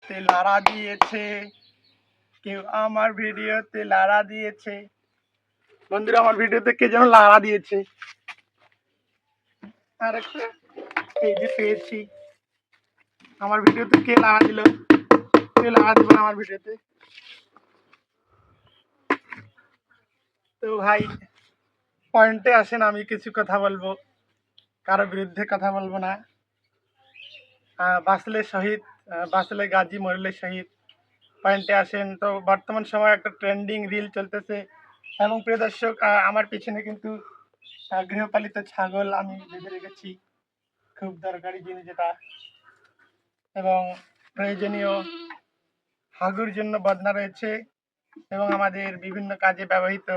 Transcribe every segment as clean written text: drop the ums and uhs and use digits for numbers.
তে লারা দিয়েছে, কেউ আমার ভিডিওতে লারা দিয়েছে। বন্ধুরা, আমার ভিডিওতে কে যেন লারা দিয়েছে। আর একটা এই যে পেয়েছি, আমার ভিডিওতে কে লারা দিল, কে লারা দিল আমার ভিডিওতে। তো ভাই পয়েন্টে আসেন, আমি কিছু কথা বলবো, কারো বিরুদ্ধে কথা বলবো না। বাঁচলে শহীদ, বাঁচলে গাজী, মরলে শহীদ। পয়েন্টে আসেন। তো বর্তমান সময় একটা ট্রেন্ডিং রিল চলতেছে, এবং প্রিয় দর্শক, আমার পিছনে কিন্তু গৃহপালিত ছাগল আমি বেঁধে রেখেছি, খুব দরকারি জিনিস যেটা, এবং প্রয়োজনীয় হাগুর জন্য বদনা রয়েছে, এবং আমাদের বিভিন্ন কাজে ব্যবহৃত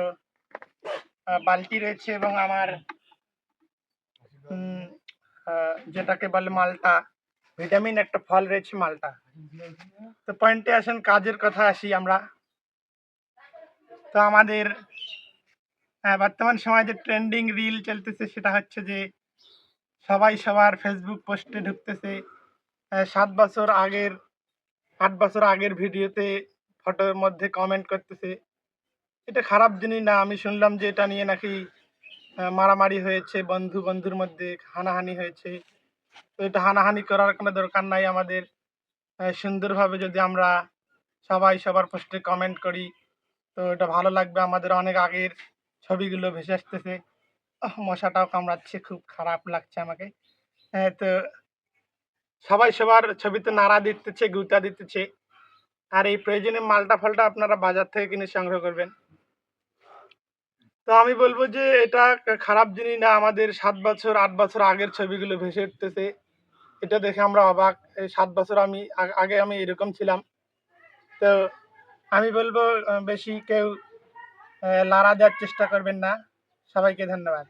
বালতি রয়েছে, এবং আমার যেটাকে বলে মালটা, ভিটামিন একটা ফল রয়েছে মালটা। তো পয়েন্টে আসেন, কাজের কথা আসি আমরা। তো আমাদের বর্তমান সময়ে যে ট্রেন্ডিং রিল চলতেছে সেটা হচ্ছে যে সবাই সবার ফেসবুক পোস্টে ঢুকতেছে 7 বছর আগের, 8 বছর আগের ভিডিওতে ফটোর মধ্যে কমেন্ট করতেছে। এটা খারাপ জিনিস না। আমি শুনলাম যে এটা নিয়ে নাকি মারামারি হয়েছে, বন্ধুর মধ্যে হানাহানি হয়েছে। তো এটা হানাহানি করার কোনো দরকার নাই। আমাদের সুন্দরভাবে যদি আমরা সবাই সবার পোস্টে কমেন্ট করি, তো এটা ভালো লাগবে। আমাদের অনেক আগের ছবিগুলো ভেসে আসতেছে। মশাটাও কামড়াচ্ছে, খুব খারাপ লাগছে আমাকে। তো সবাই সবার ছবিতে নাড়া দিতেছে, গুতা দিতেছে। আর এই প্রয়োজনীয় মালটা ফলটা আপনারা বাজার থেকে কিনে সংগ্রহ করবেন। তো আমি বলবো যে এটা খারাপ জিনিস না। আমাদের 7 বছর 8 বছর আগের ছবিগুলো ভেসে উঠতেছে, এটা দেখে আমরা অবাক। এই 7 বছর আগে আমি এরকম ছিলাম। তো আমি বলবো বেশি কেউ লাড়া দেওয়ার চেষ্টা করবেন না। সবাইকে ধন্যবাদ।